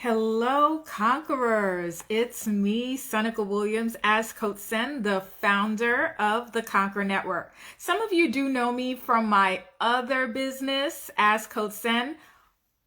Hello, conquerors. It's me, Sonica Williams, as Coach Sen, the founder of the Conquer Network. Some of you do know me from my other business, as Coach Sen,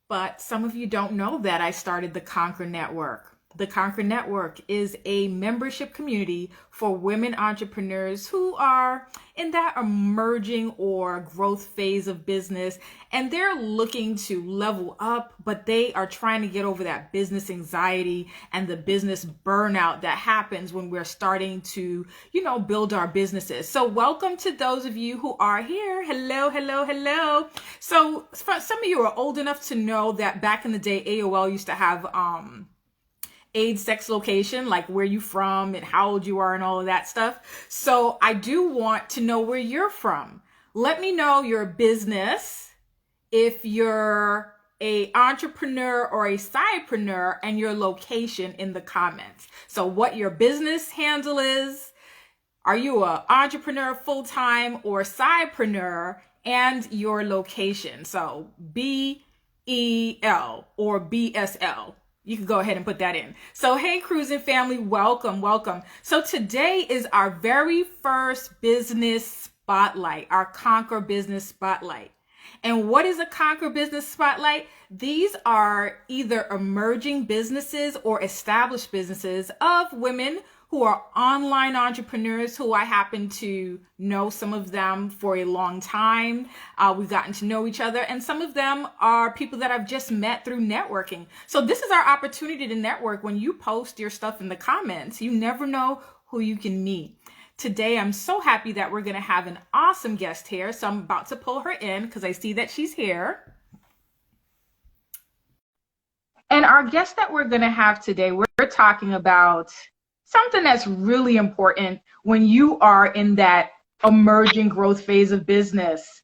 but some of you don't know that I started the Conquer Network. The Conquer Network is a membership community for women entrepreneurs who are in that emerging or growth phase of business, and they're looking to level up, but they are trying to get over that business anxiety and the business burnout that happens when we're starting to, build our businesses. So welcome to those of you who are here. Hello, hello, hello. So some of you are old enough to know that back in the day, AOL used to have, age, sex, location, like where you from and how old you are and all of that stuff. So I do want to know where you're from. Let me know your business, if you're a entrepreneur or a sidepreneur, and your location in the comments. So what your business handle is, are you an entrepreneur full-time or sidepreneur, and your location. So BEL or BSL. You can go ahead and put that in. So, hey, cruising family, welcome, welcome. So today is our very first business spotlight, our Conquer Business Spotlight. And what is a Conquer Business Spotlight? These are either emerging businesses or established businesses of women who are online entrepreneurs who I happen to know some of them for a long time. We've gotten to know each other, and some of them are people that I've just met through networking. So this is our opportunity to network. When you post your stuff in the comments, you never know who you can meet. Today, I'm so happy that we're going to have an awesome guest here. So I'm about to pull her in because I see that she's here. And our guest that we're going to have today, we're talking about something that's really important when you are in that emerging growth phase of business.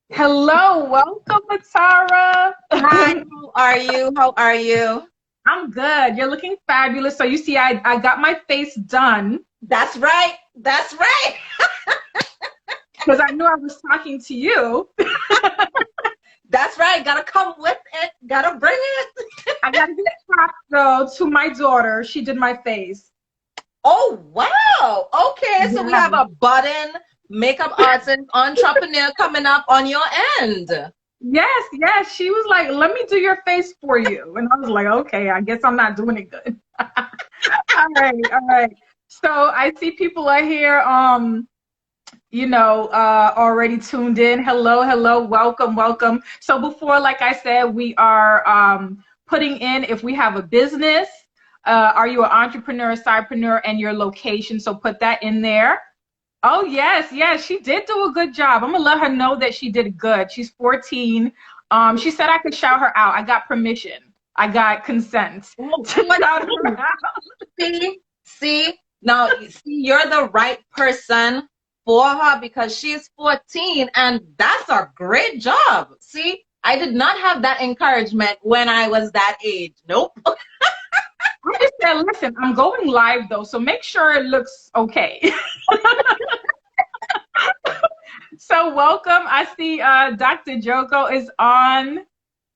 Hello, welcome, Atarah. Hi, how are you? How are you? I'm good. You're looking fabulous. So you see, I got my face done. That's right. That's right. Because I knew I was talking to you. That's right. Gotta come with it. Gotta bring it. I gotta get props though to my daughter. She did my face. Oh, wow. Okay, so we have a budding makeup artist entrepreneur coming up on your end. Yes. She was like, let me do your face for you. And I was like, okay, I guess I'm not doing it good. All right. So I see people are here, already tuned in. Hello, welcome. So before, like I said, we are putting in if we have a business. Are you an entrepreneur, sidepreneur, and your location? So put that in there. Oh, yes, she did do a good job. I'm going to let her know that she did good. She's 14. She said I could shout her out. I got permission. I got consent to shout her out. See, now, you're the right person for her because she's 14, and that's a great job. See, I did not have that encouragement when I was that age. Nope. I just said, listen, I'm going live though, so make sure it looks okay. So welcome. I see Dr. Joko is on.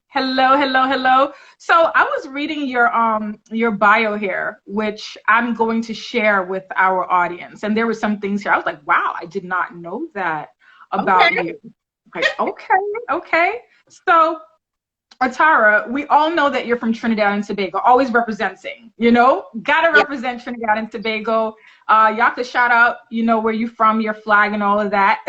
Hello. So I was reading your bio here, which I'm going to share with our audience. And there were some things here. I was like, wow, I did not know that about you. Like, okay. So Atarah, we all know that you're from Trinidad and Tobago, always representing, gotta represent Trinidad and Tobago. Y'all could shout out, where you from, your flag and all of that.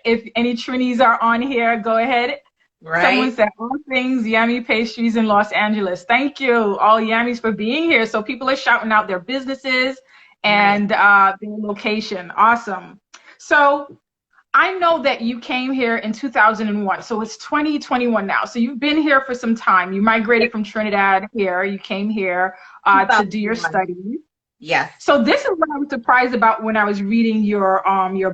If any Trinis are on here, go ahead. Right. Someone said all things yummy pastries in Los Angeles. Thank you, all yummies, for being here. So people are shouting out their businesses and their location. Awesome. So I know that you came here in 2001, so it's 2021 now. So you've been here for some time. You migrated from Trinidad here. You came here to do your studies. Yes. So this is what I was surprised about when I was reading your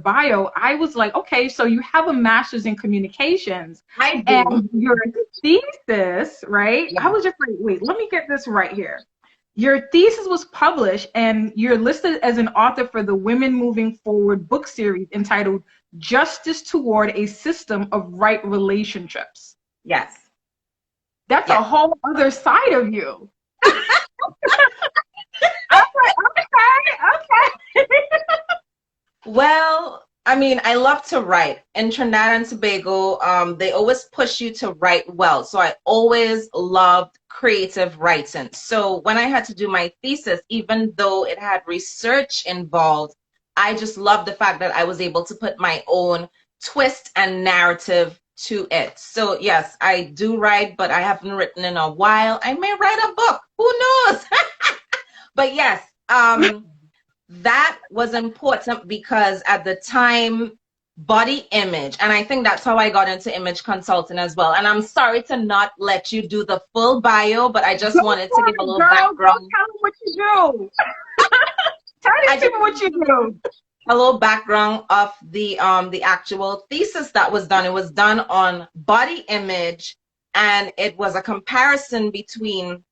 bio. I was like, okay, so you have a master's in communications. I do. And your thesis, right? Yeah. I was just like, wait, let me get this right here. Your thesis was published, and you're listed as an author for the Women Moving Forward book series entitled Justice Toward a System of Right Relationships. Yes. That's a Yeah. whole other side of you. I'm like, okay, okay. Well, I mean, I love to write. In Trinidad and Tobago, they always push you to write well. So I always loved creative writing. So when I had to do my thesis, even though it had research involved, I just loved the fact that I was able to put my own twist and narrative to it. So yes, I do write, but I haven't written in a while. I may write a book. Who knows? But yes, that was important because at the time, body image, and I think that's how I got into image consulting as well. And I'm sorry to not let you do the full bio, but I just Go wanted to for give a it, little girl. Go background. tell them what you do. Tell I these just people what you do. a little background of the actual thesis that was done. It was done on body image, and it was a comparison between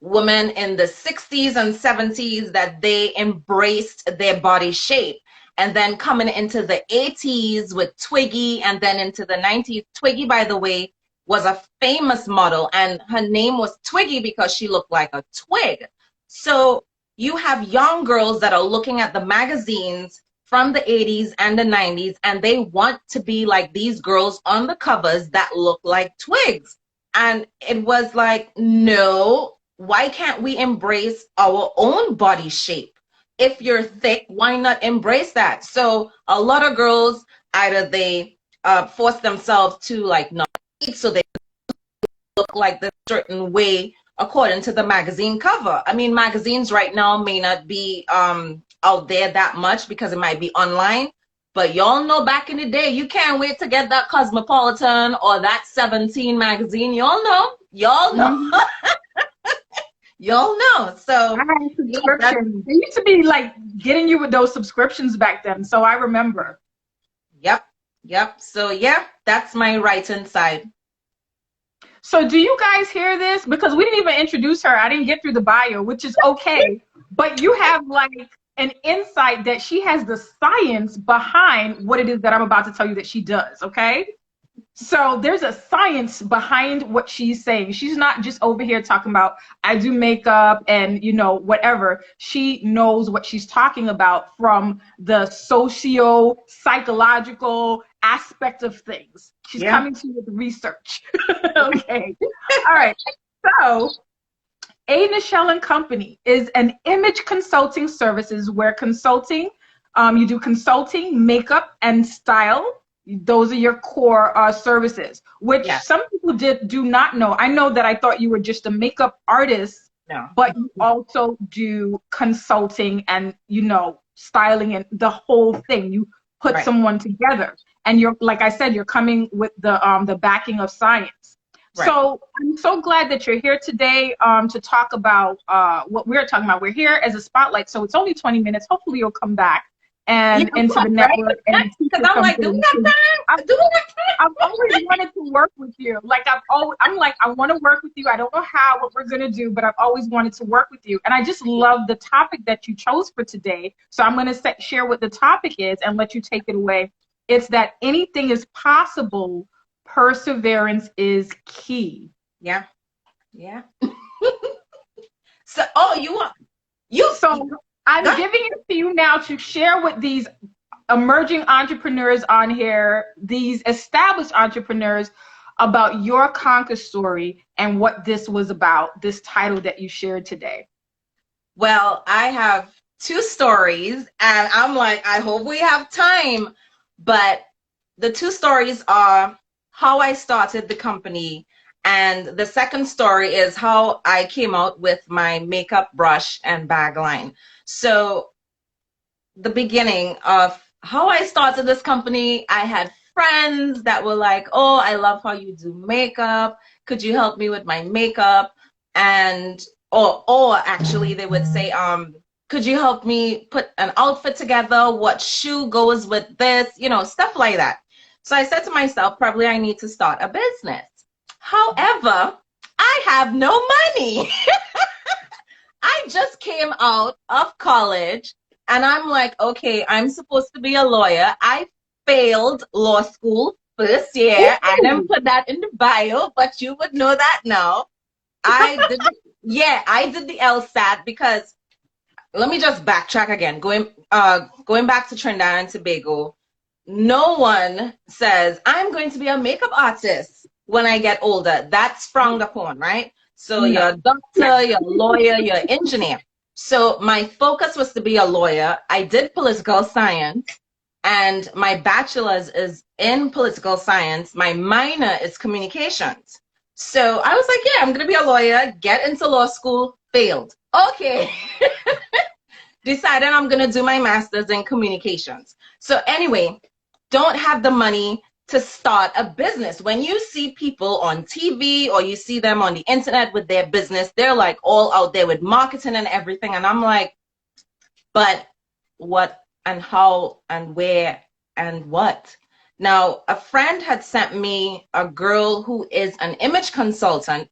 women in the 60s and 70s that they embraced their body shape. And then coming into the 80s with Twiggy, and then into the 90s. Twiggy, by the way, was a famous model, and her name was Twiggy because she looked like a twig. So you have young girls that are looking at the magazines from the 80s and the 90s, and they want to be like these girls on the covers that look like twigs. And it was like, no, why can't we embrace our own body shape? If you're thick, why not embrace that? So a lot of girls, either they force themselves to like not eat so they look like this certain way according to the magazine cover. I mean, magazines right now may not be out there that much because it might be online. But y'all know back in the day, you can't wait to get that Cosmopolitan or that 17 magazine. Y'all know. Y'all know. Mhm. Y'all know. I So had yeah, that's, subscriptions. They used to be like getting you with those subscriptions back then. So I remember. yep, yep. So yeah, that's my writing side. So do you guys hear this? Because we didn't even introduce her. I didn't get through the bio, which is okay. But you have like an insight that she has the science behind what it is that I'm about to tell you that she does, okay? So there's a science behind what she's saying. She's not just over here talking about, I do makeup and, you know, whatever. She knows what she's talking about from the socio-psychological aspect of things. She's Yeah. coming to you with research. Okay. All right. So A.Nichelle and Company is an image consulting services where consulting, you do consulting, makeup, and style. Those are your core services, which Yeah. some people do not know. I know that I thought you were just a makeup artist, No. but you also do consulting and, you know, styling and the whole thing. You put Right. someone together, and you're, like I said, you're coming with the backing of science. Right. So I'm so glad that you're here today to talk about what we're talking about. We're here as a spotlight, so it's only 20 minutes. Hopefully you'll come back and Yeah, into the right. network and teach Because us I'm like, do we something. have time? Do we have time? I've always wanted to work with you. Like I'm like, I want to work with you. I don't know how, what we're gonna do, but I've always wanted to work with you. And I just love the topic that you chose for today. So I'm gonna share what the topic is and let you take it away. It's that anything is possible. Perseverance is key. Yeah. Yeah. So, oh, you. So I'm Go ahead. giving it to you now to share with these emerging entrepreneurs on here, these established entrepreneurs, about your Conquer story and what this was about, this title that you shared today. Well, I have two stories, and I'm like, I hope we have time. But the two stories are how I started the company, and the second story is how I came out with my makeup brush and bag line. So, the beginning of how I started this company, I had friends that were like, "Oh, I love how you do makeup. Could you help me with my makeup?" And or actually they would say, could you help me put an outfit together? What shoe goes with this? You know, stuff like that. So I said to myself, probably I need to start a business. However, I have no money. I just came out of college and I'm like, okay, I'm supposed to be a lawyer. I failed law school first year. I didn't put that in the bio, but you would know that now. I did the LSAT because let me just backtrack again. Going back to Trinidad and Tobago, no one says I'm going to be a makeup artist when I get older. That's frowned upon, right? So you're a doctor, you're a lawyer, you're an engineer. So my focus was to be a lawyer. I did political science, and my bachelor's is in political science. My minor is communications. So I was like, yeah, I'm going to be a lawyer, get into law school, failed. Okay. Decided I'm going to do my master's in communications. So anyway, don't have the money to start a business. When you see people on TV or you see them on the internet with their business, they're like all out there with marketing and everything. And I'm like, but what and how and where and what? Now, a friend had sent me a girl who is an image consultant.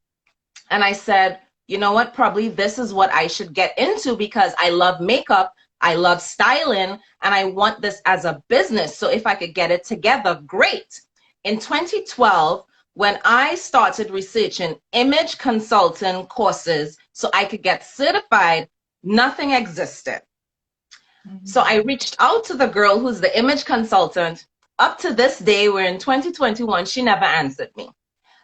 And I said, you know what, probably this is what I should get into because I love makeup, I love styling, and I want this as a business. So if I could get it together, great. In 2012, when I started researching image consulting courses so I could get certified, nothing existed. So I reached out to the girl who's the image consultant. Up to this day, we're in 2021, she never answered me.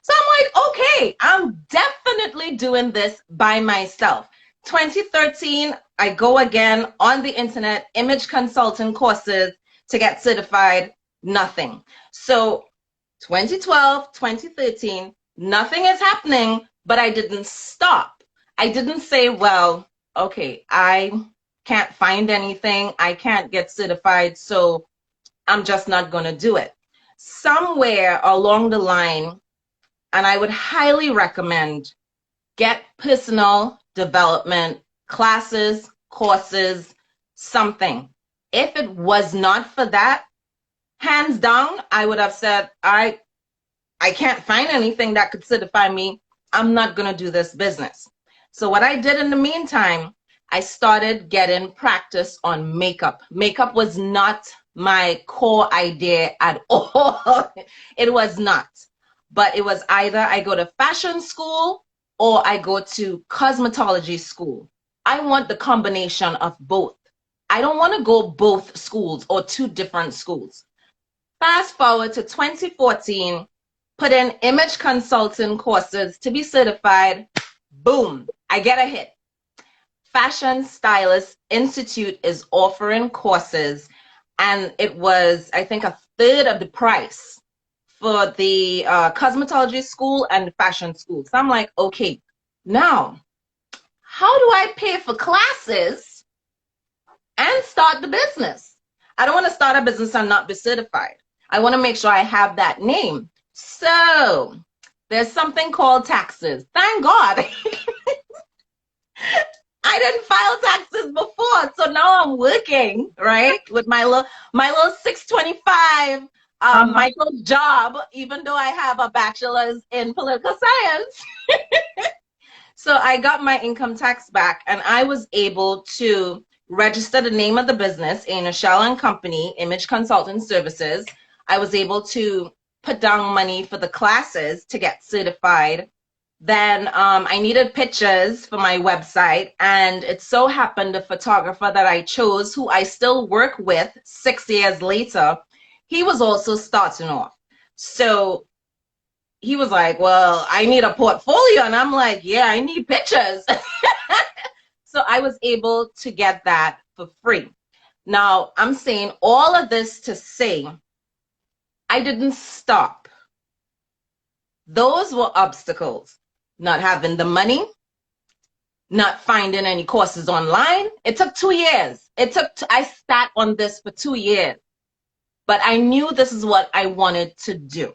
So I'm like, okay, I'm definitely doing this by myself. 2013, I go again on the internet, image consulting courses to get certified, nothing. So 2012, 2013, nothing is happening, but I didn't stop. I didn't say, well, okay, I can't find anything. I can't get certified, so I'm just not going to do it. Somewhere along the line, and I would highly recommend get personal development classes, courses, something. If it was not for that, hands down, I would have said, I can't find anything that could certify me. I'm not going to do this business. So what I did in the meantime, I started getting practice on makeup. Makeup was not my core idea at all. It was not. But it was either I go to fashion school or I go to cosmetology school. I want the combination of both. I don't want to go both schools or two different schools. Fast forward to 2014, put in image consulting courses to be certified. Boom, I get a hit. Fashion Stylist Institute is offering courses, and it was, I think, a third of the price for the cosmetology school and the fashion school. So I'm like, okay, now, how do I pay for classes and start the business? I don't want to start a business and not be certified. I want to make sure I have that name. So there's something called taxes. Thank God. I didn't file taxes before, so now I'm working, right, with my little 625 Michael job, even though I have a bachelor's in political science. So I got my income tax back, and I was able to register the name of the business, A.Nichelle and Company, Image Consulting Services. I was able to put down money for the classes to get certified. Then I needed pictures for my website, and it so happened the photographer that I chose, who I still work with 6 years later, he was also starting off. So he was like, well, I need a portfolio. And I'm like, yeah, I need pictures. So I was able to get that for free. Now, I'm saying all of this to say I didn't stop. Those were obstacles. Not having the money, not finding any courses online. It took 2 years. I sat on this for 2 years. But I knew this is what I wanted to do.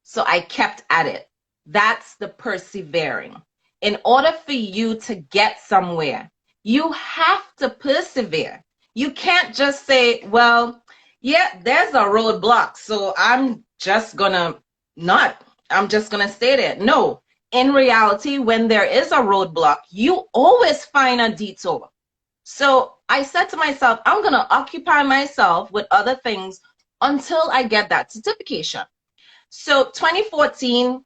So I kept at it. That's the persevering. In order for you to get somewhere, you have to persevere. You can't just say, well, yeah, there's a roadblock, so I'm just gonna stay there. No, in reality, when there is a roadblock, you always find a detour. So I said to myself, I'm gonna occupy myself with other things until I get that certification. So 2014,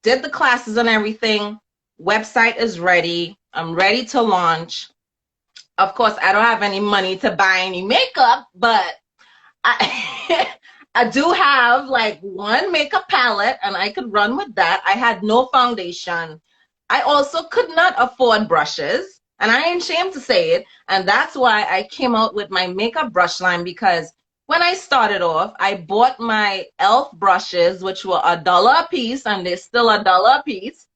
did the classes and everything. Website is ready. I'm ready to launch. Of course, I don't have any money to buy any makeup, but I I do have like one makeup palette and I could run with that. I had no foundation. I also could not afford brushes, and I ain't ashamed to say it. And that's why I came out with my makeup brush line, because when I started off, I bought my e.l.f. brushes, which were $1 a piece, and they're still $1 a piece.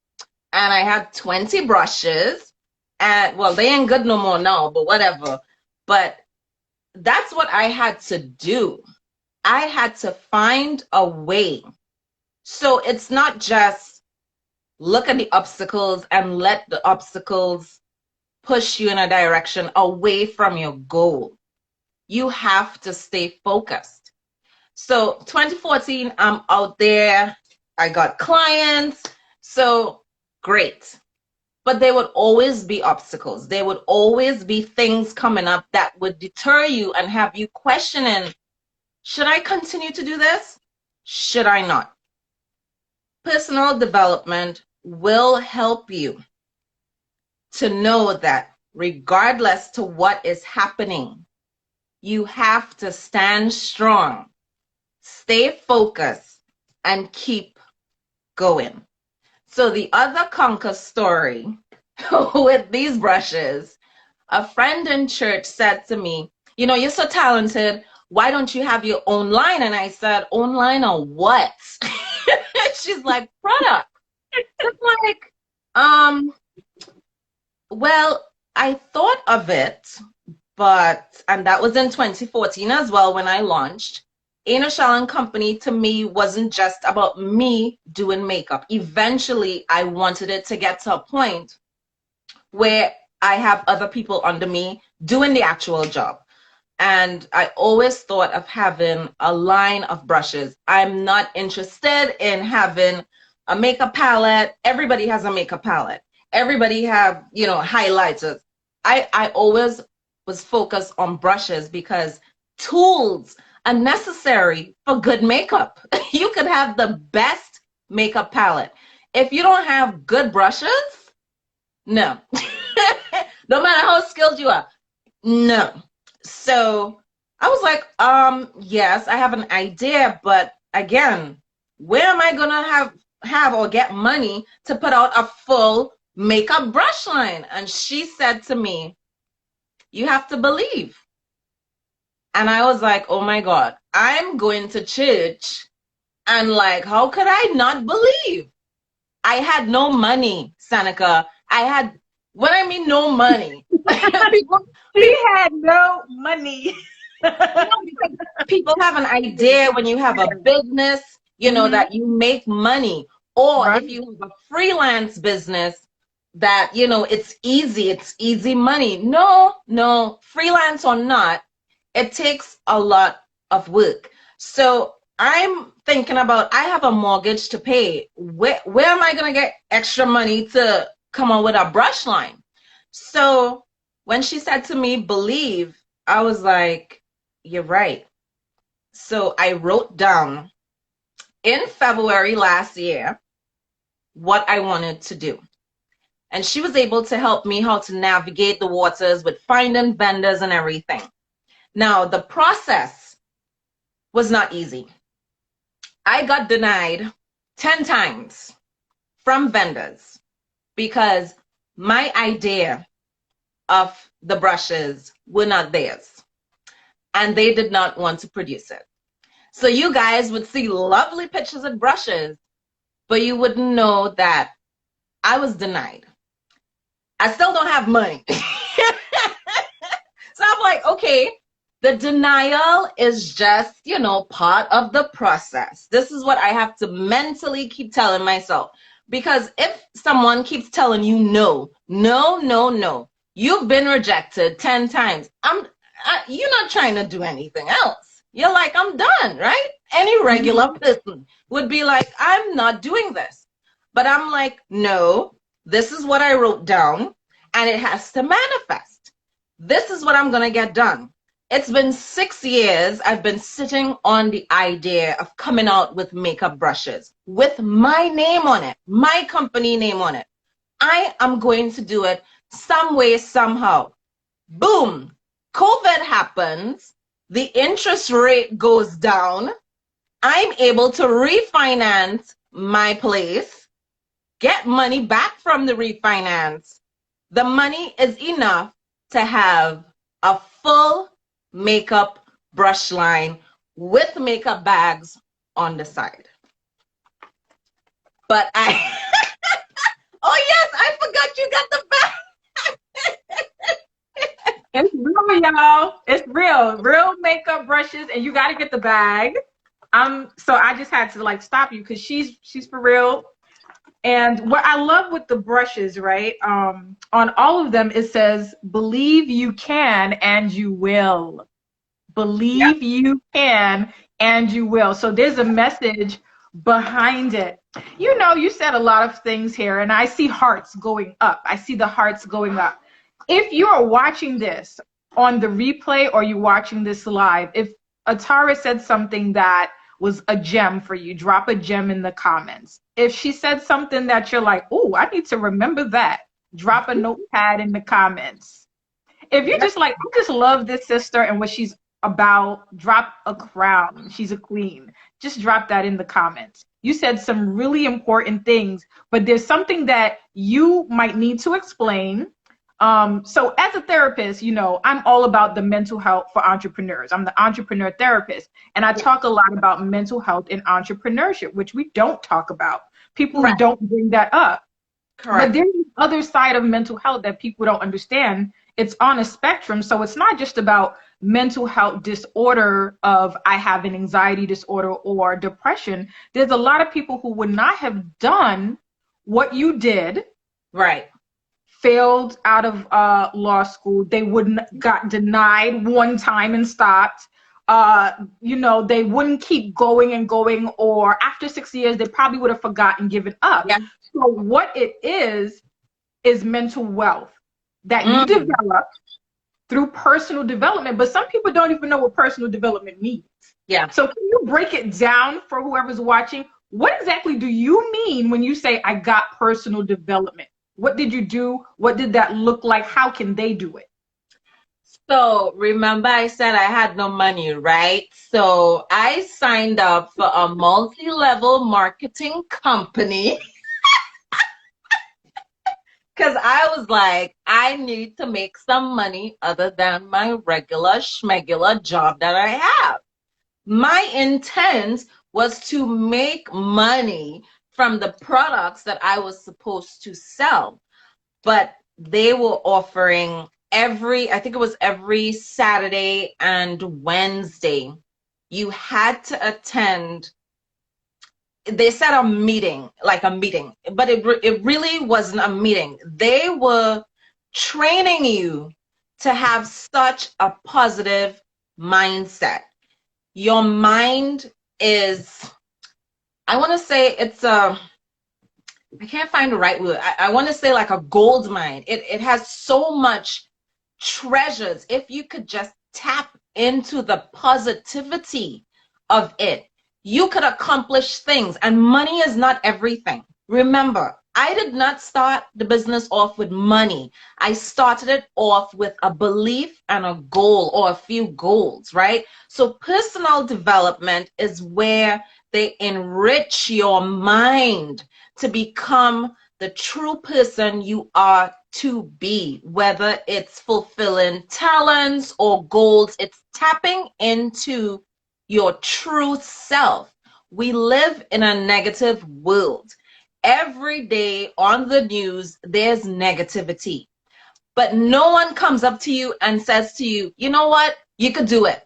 And I had 20 brushes. And well, they ain't good no more now, but whatever. But that's what I had to do. I had to find a way. So it's not just look at the obstacles and let the obstacles push you in a direction away from your goal. You have to stay focused. So 2014, I'm out there. I got clients. So great. But there would always be obstacles. There would always be things coming up that would deter you and have you questioning, should I continue to do this? Should I not? Personal development will help you to know that regardless to what is happening, you have to stand strong, stay focused, and keep going. So the other conquer story with these brushes, a friend in church said to me, you know, you're so talented. Why don't you have your own line? And I said, own line on what? She's like, product. I'm like, well, I thought of it, and that was in 2014 as well when I launched. A.Nichelle and Company to me wasn't just about me doing makeup. Eventually, I wanted it to get to a point where I have other people under me doing the actual job. And I always thought of having a line of brushes. I'm not interested in having a makeup palette. Everybody has a makeup palette. Everybody have, you know, highlighters. I always was focused on brushes because tools are necessary for good makeup. You could have the best makeup palette. If you don't have good brushes, no. No matter how skilled you are, no. So I was like, yes, I have an idea, but again, where am I gonna have or get money to put out a full makeup brush line? And she said to me, you have to believe. And I was like, oh my God, I'm going to church, and like, how could I not believe? I had no money, Seneca. When I mean no money, We had no money. people have an idea when you have a business, you know, that you make money. Or Right. if you have a freelance business, that, you know, it's easy money. No, freelance or not, it takes a lot of work. So I'm thinking about, I have a mortgage to pay. Where am I going to get extra money to come on with a brush line? So when she said to me, believe, I was like, you're right. So I wrote down in February last year what I wanted to do. And she was able to help me how to navigate the waters with finding vendors and everything. Now, the process was not easy. I got denied 10 times from vendors because my idea of the brushes were not theirs, and they did not want to produce it. So you guys would see lovely pictures of brushes, but you wouldn't know that I was denied. I still don't have money. So I'm like, okay, the denial is just, you know, part of the process. This is what I have to mentally keep telling myself. Because if someone keeps telling you no, you've been rejected 10 times. You're not trying to do anything else. You're like, I'm done, right? Any regular person would be like, I'm not doing this. But I'm like, no, this is what I wrote down, and it has to manifest. This is what I'm going to get done. It's been 6 years I've been sitting on the idea of coming out with makeup brushes with my name on it, my company name on it. I am going to do it some way, somehow. Boom. COVID happens. The interest rate goes down. I'm able to refinance my place, get money back from the refinance. The money is enough to have a full makeup brush line with makeup bags on the side. But oh yes, I forgot you got the bag. It's real, y'all. It's real makeup brushes, and you got to get the bag. So I just had to like stop you because she's for real. And what I love with the brushes, right? On all of them, it says, "Believe you can and you will." Believe you can and you will. So there's a message behind it. You know, you said a lot of things here, and I see hearts going up. I see the hearts going up. If you are watching this on the replay or you're watching this live, if Atarah said something that was a gem for you, drop a gem in the comments. If she said something that you're like, oh, I need to remember that, drop a notepad in the comments. If you're just like, I just love this sister and what she's about, drop a crown. She's a queen. Just drop that in the comments. You said some really important things, but there's something that you might need to explain. So as a therapist, you know, I'm all about the mental health for entrepreneurs. I'm the entrepreneur therapist, and I talk a lot about mental health and entrepreneurship, which we don't talk about. People who don't bring that up. Correct. But there's the other side of mental health that people don't understand. It's on a spectrum. So it's not just about mental health disorder of I have an anxiety disorder or depression. There's a lot of people who would not have done what you did. Right. Failed out of law school. They wouldn't got denied one time and stopped. You know, they wouldn't keep going and going, or after 6 years, they probably would have forgotten, given up. Yeah. So what it is mental wealth that you develop through personal development. But some people don't even know what personal development means. Yeah. So can you break it down for whoever's watching? What exactly do you mean when you say I got personal development? What did you do? What did that look like? How can they do it? So remember I said I had no money, right? So I signed up for a multi-level marketing company because I was like, I need to make some money other than my regular schmegular job that I have. My intent was to make money from the products that I was supposed to sell, but they were offering I think it was every Saturday and Wednesday, you had to attend. They said a meeting, like a meeting, but it really wasn't a meeting. They were training you to have such a positive mindset. Your mind is, I want to say it's I can't find the right word. I want to say like a gold mine. It has so much treasures. If you could just tap into the positivity of it, you could accomplish things. And money is not everything. Remember, I did not start the business off with money. I started it off with a belief and a goal, or a few goals, right? So personal development is where they enrich your mind to become the true person you are to be, whether it's fulfilling talents or goals. It's tapping into your true self. We live in a negative world. Every day on the news, there's negativity. But no one comes up to you and says to you, you know what? You could do it.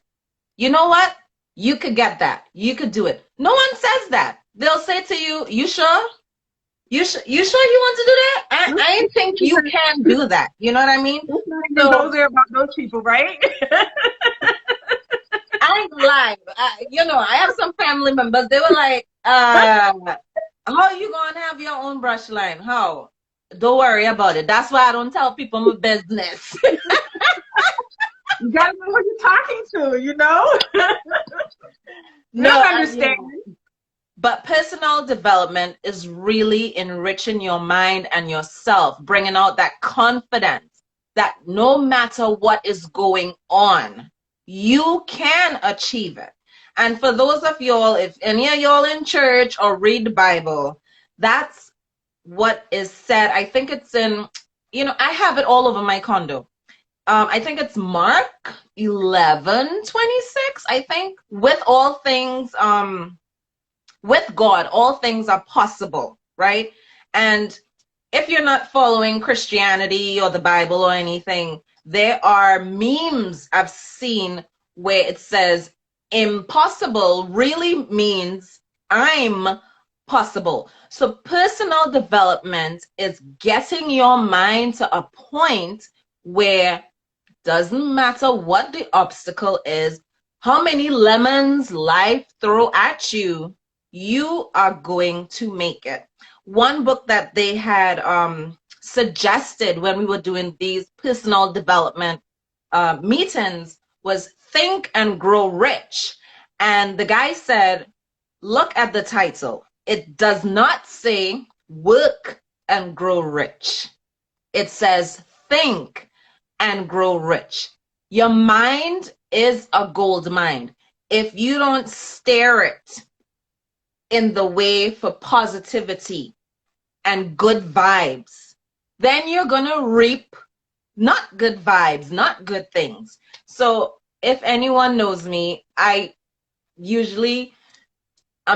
You know what? You could get that. You could do it. No one says that. They'll say to you, you sure? You sure you want to do that? I think you can do that. You know what I mean? So, go there about those people, right? I ain't lying. You know, I have some family members. They were like, how you gonna have your own brush line? How? Don't worry about it. That's why I don't tell people my business. You gotta know who you're talking to, you know? No, They'll understand. but personal development is really enriching your mind and yourself, bringing out that confidence that no matter what is going on, you can achieve it. And for those of y'all, if any of y'all in church or read the Bible, that's what is said. I think it's in, I have it all over my condo. I think it's Mark 11:26. I think with all things, with God, all things are possible, right? And if you're not following Christianity or the Bible or anything, there are memes I've seen where it says impossible really means I'm possible. So personal development is getting your mind to a point where doesn't matter what the obstacle is, how many lemons life throw at you, you are going to make it. One book that they had suggested when we were doing these personal development meetings was Think and Grow Rich. And the guy said, look at the title. It does not say work and grow rich. It says think and grow rich. Your mind is a gold mine. If you don't steer it in the way for positivity and good vibes, then you're going to reap not good vibes, not good things. So if anyone knows me, I'm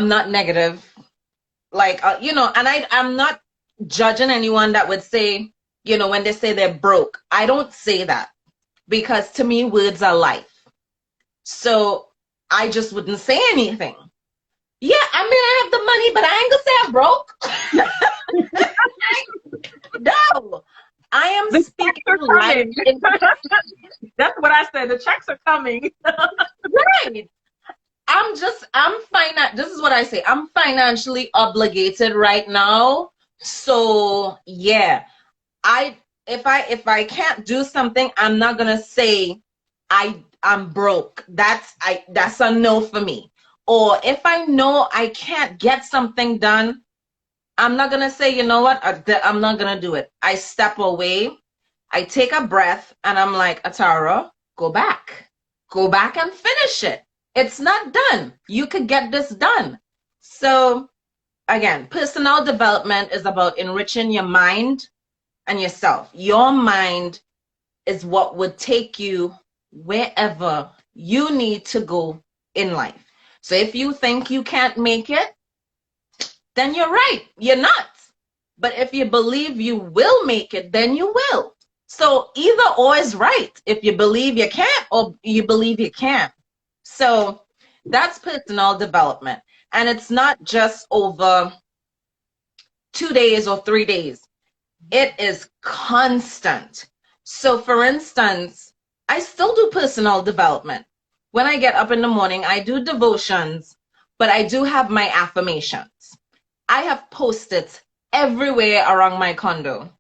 not negative. Like, and I'm not judging anyone that would say, when they say they're broke. I don't say that because to me, words are life. So I just wouldn't say anything. Yeah, I mean, I have the money, but I ain't gonna say I'm broke. No, I am The speaking checks are life. That's what I said. The checks are coming. Right. I'm this is what I say. I'm financially obligated right now. So yeah, if I can't do something, I'm not gonna say I'm broke. That's a no for me. Or if I know I can't get something done, I'm not gonna say, you know what, I'm not gonna do it. I step away, I take a breath, and I'm like, Atarah, go back and finish it. It's not done. You could get this done. So again, personal development is about enriching your mind and yourself. Your mind is what would take you wherever you need to go in life. So if you think you can't make it, then you're right. You're not. But if you believe you will make it, then you will. So either or is right. If you believe you can't or you believe you can. So that's personal development. And it's not just over 2 days or 3 days. It is constant. So for instance, I still do personal development. When I get up in the morning, I do devotions, but I do have my affirmations. I have post-its everywhere around my condo.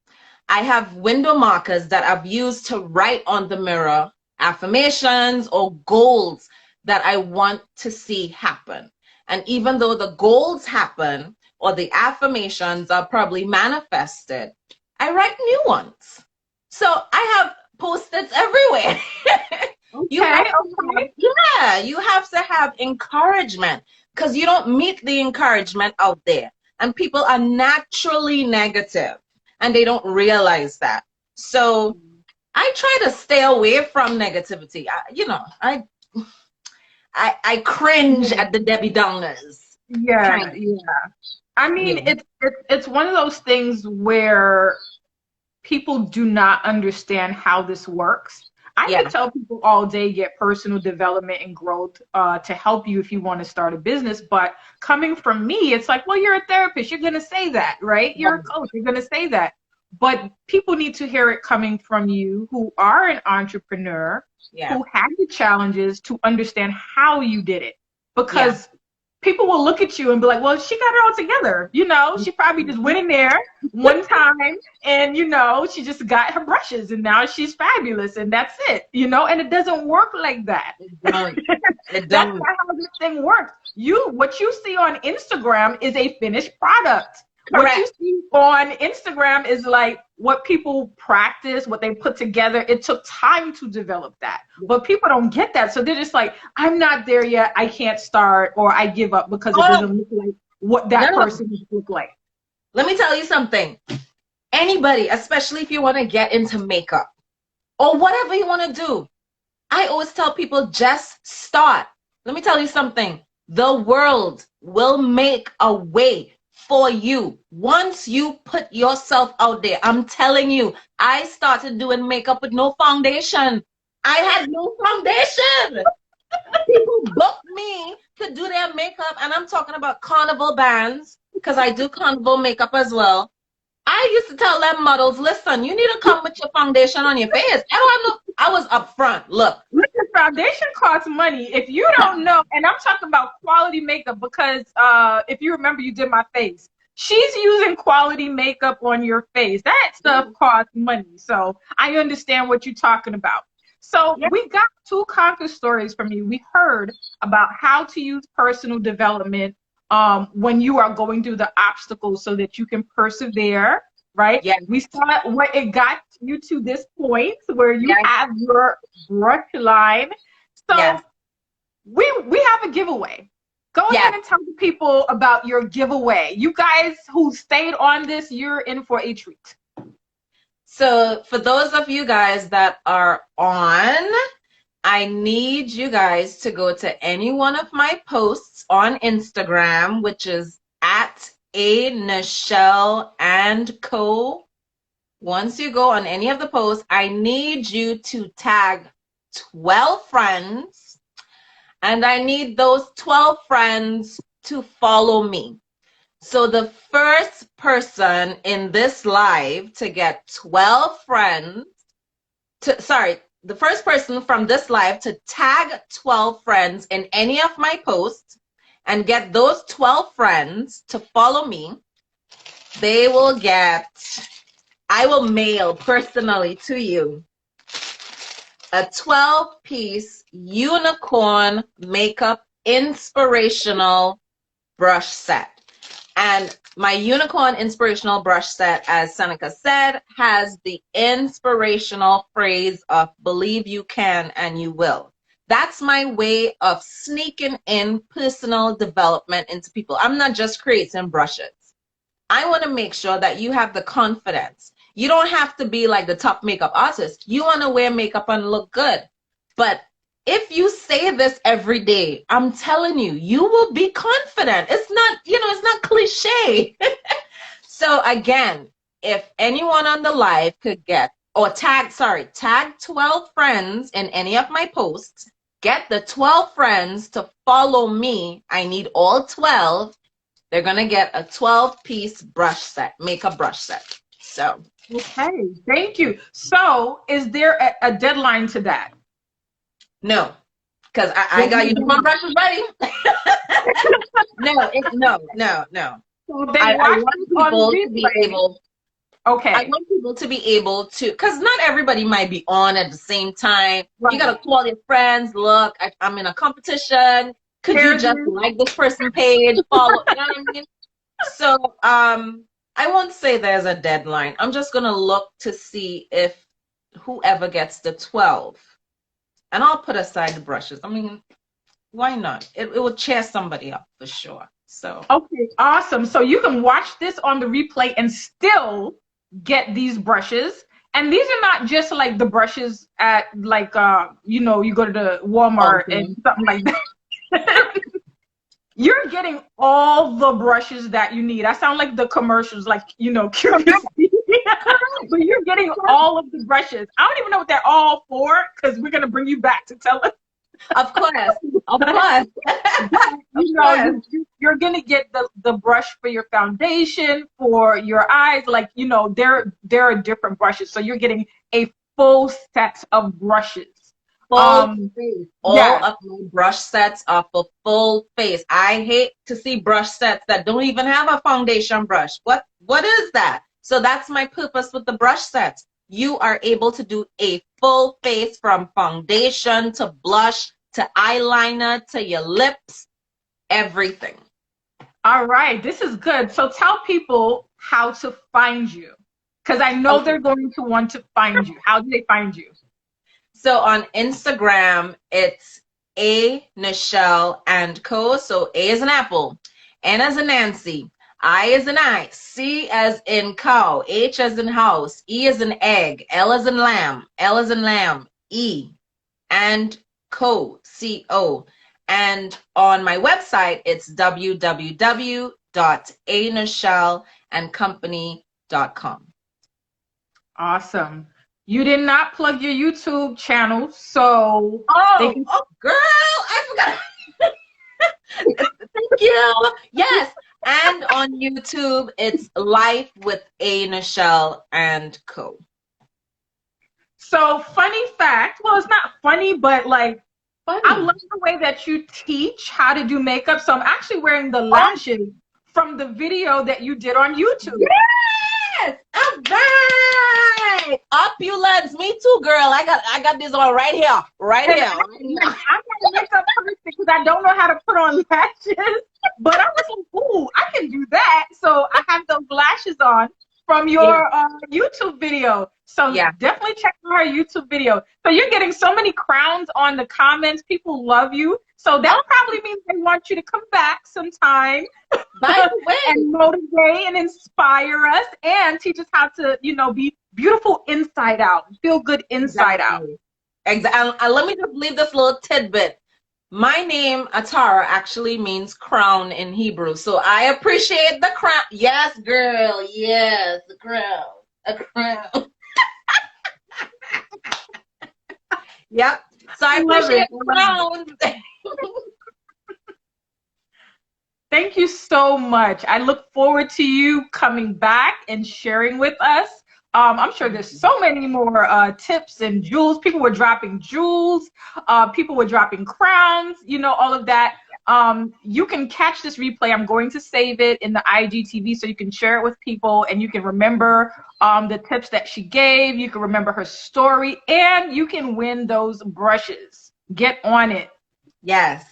I have window markers that I've used to write on the mirror affirmations or goals that I want to see happen. And even though the goals happen or the affirmations are probably manifested, I write new ones. So I have post-its everywhere. You have to have encouragement because you don't meet the encouragement out there. And people are naturally negative and they don't realize that. So I try to stay away from negativity. I cringe at the Debbie Downers. Yeah. I mean, it's one of those things where people do not understand how this works. I can tell people all day, get personal development and growth to help you if you want to start a business. But coming from me, it's like, well, you're a therapist. You're going to say that, right? You're a coach. You're going to say that. But people need to hear it coming from you who are an entrepreneur, who had the challenges to understand how you did it. Because people will look at you and be like, well, she got it all together. You know, she probably just went in there one time and, you know, she just got her brushes and now she's fabulous and that's it, you know, and it doesn't work like that. It don't. It That's don't. not how this thing works. What you see on Instagram is a finished product. What you Correct. see on Instagram is like what people practice, what they put together. It took time to develop that. But people don't get that. So they're just like, I'm not there yet. I can't start, or I give up because it Oh, doesn't look like what that no. person look like. Let me tell you something. Anybody, especially if you want to get into makeup or whatever you want to do, I always tell people just start. Let me tell you something. The world will make a way for you once you put yourself out there. I'm telling you, I started doing makeup with no foundation. I had no foundation. People book me to do their makeup, and I'm talking about carnival bands because I do carnival makeup as well. I used to tell them models, listen, you need to come with your foundation on your face. I was upfront. Look, Listen, foundation costs money. If you don't know, and I'm talking about quality makeup because if you remember, you did my face. She's using quality makeup on your face. That stuff costs money. So I understand what you're talking about. So yeah, we got two conquer stories from you. We heard about how to use personal development when you are going through the obstacles so that you can persevere, right? yeah, We saw what it got you to this point where you yeah, have your brush line. So yes, we have a giveaway. Go yes. ahead and tell the people about your giveaway. You guys who stayed on this, you're in for a treat. So for those of you guys that are on, I need you guys to go to any one of my posts on Instagram, which is at A.Nichelle and Co. Once you go on any of the posts, I need you to tag 12 friends, and I need those 12 friends to follow me. So the first person in this live to get 12 friends, the first person from this live to tag 12 friends in any of my posts and get those 12 friends to follow me, they will get, I will mail personally to you a 12-piece unicorn makeup inspirational brush set. And my unicorn inspirational brush set, as Seneca said, has the inspirational phrase of believe you can and you will. That's my way of sneaking in personal development into people. I'm not just creating brushes. I want to make sure that you have the confidence. You don't have to be like the top makeup artist. You want to wear makeup and look good. But if you say this every day, I'm telling you, you will be confident. It's not, it's not cliche. So again, if anyone on the live could get, or tag 12 friends in any of my posts, get the 12 friends to follow me. I need all 12. They're going to get a 12-piece brush set, makeup brush set. So. Okay, thank you. So is there a deadline to that? No, because I got you my brushes ready. No. So they I watch want this on people to be replay. able. Okay. I want people to be able to, because not everybody might be on at the same time. Right. You gotta call your friends. Look, I'm in a competition. Could you just like this person page? Follow. You know what I mean? So I won't say there's a deadline. I'm just gonna look to see if whoever gets the 12. And I'll put aside the brushes. I mean, why not? It will cheer somebody up for sure. So. Okay, awesome. So you can watch this on the replay and still get these brushes. And these are not just like the brushes at like, you go to the Walmart and something like that. You're getting all the brushes that you need. I sound like the commercials, like, curious. But you're getting all of the brushes. I don't even know what they're all for because we're going to bring you back to tell us. Of course. Of course. You're going to get the brush for your foundation, for your eyes. Like, there are different brushes. So you're getting a full set of brushes. Full face. All Yes. of my brush sets are for full face. I hate to see brush sets that don't even have a foundation brush. What is that? So that's my purpose with the brush sets. You are able to do a full face from foundation to blush to eyeliner to your lips, everything. All right, this is good. So tell people how to find you, because I know Okay. they're going to want to find you. How do they find you? So on Instagram, it's A.Nichelle and Co. So A as an apple, N as in Nancy, I as in I, C as in cow, H as in house, E as in egg, L as in lamb, L as in lamb, E, and Co. C-O. And on my website, it's www.anichelleandcompany.com. Awesome. You did not plug your YouTube channel, so they Oh, can. oh, girl, I forgot. Thank you. Yes. And on YouTube, it's Life with A.Nichelle and Co. So funny fact. Well, it's not funny, but like I Funny. love the way that you teach how to do makeup. So I'm actually wearing the Oh, lashes from the video that you did on YouTube. yes. All right. Opulence. Me too, girl. I got this one right here. Right And here. I'm Right here. not a makeup person because I don't know how to put on lashes. But I was like, ooh, I can do that. So I have those lashes on from Yeah. your YouTube video. So Yeah. definitely check out her YouTube video. So you're getting so many crowns on the comments. People love you. So that Oh, probably means they want you to come back sometime by the way, and motivate and inspire us and teach us how to, be beautiful inside out, feel good inside out. exactly. Exactly. Let me just leave this little tidbit. My name, Atarah, actually means crown in Hebrew. So I appreciate the crown. Yes, girl. Yes, the crown. A crown. Yep. So I I love appreciate it. the crown. Thank you so much. I look forward to you coming back and sharing with us. I'm sure there's so many more tips and jewels. People were dropping jewels. People were dropping crowns. All of that. You can catch this replay. I'm going to save it in the IGTV so you can share it with people and you can remember the tips that she gave. You can remember her story and you can win those brushes. Get on it. Yes.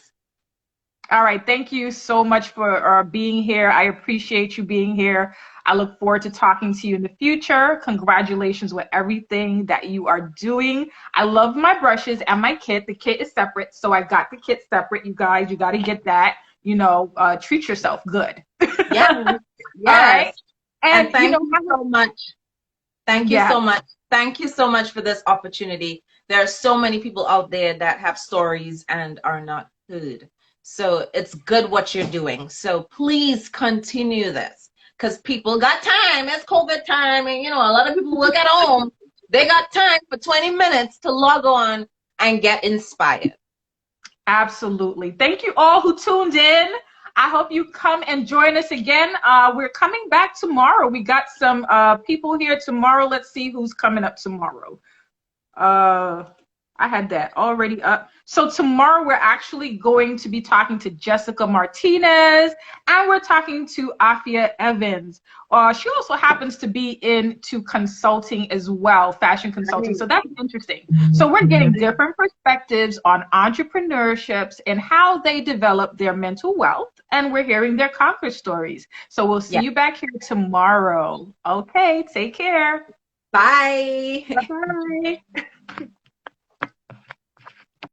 All right. Thank you so much for being here. I appreciate you being here. I look forward to talking to you in the future. Congratulations with everything that you are doing. I love my brushes and my kit. The kit is separate, so I got the kit separate. You guys, you got to get that. Treat yourself good. Yes. All right. Yes. And And thank you so much. Thank you yeah, so much. Thank you so much for this opportunity. There are so many people out there that have stories and are not heard. So it's good what you're doing. So please continue this because people got time. It's COVID time. And, a lot of people work at home. They got time for 20 minutes to log on and get inspired. absolutely. Thank you all who tuned in. I hope you come and join us again. We're coming back tomorrow. We got some people here tomorrow. Let's see who's coming up tomorrow. I had that already up. So tomorrow we're actually going to be talking to Jessica Martinez and we're talking to Afia Evans. She also happens to be into consulting as well, fashion consulting. So that's interesting. So we're getting different perspectives on entrepreneurships and how they develop their mental wealth. And we're hearing their conquer stories. So we'll see Yeah. you back here tomorrow. Okay, take care. Bye. Bye.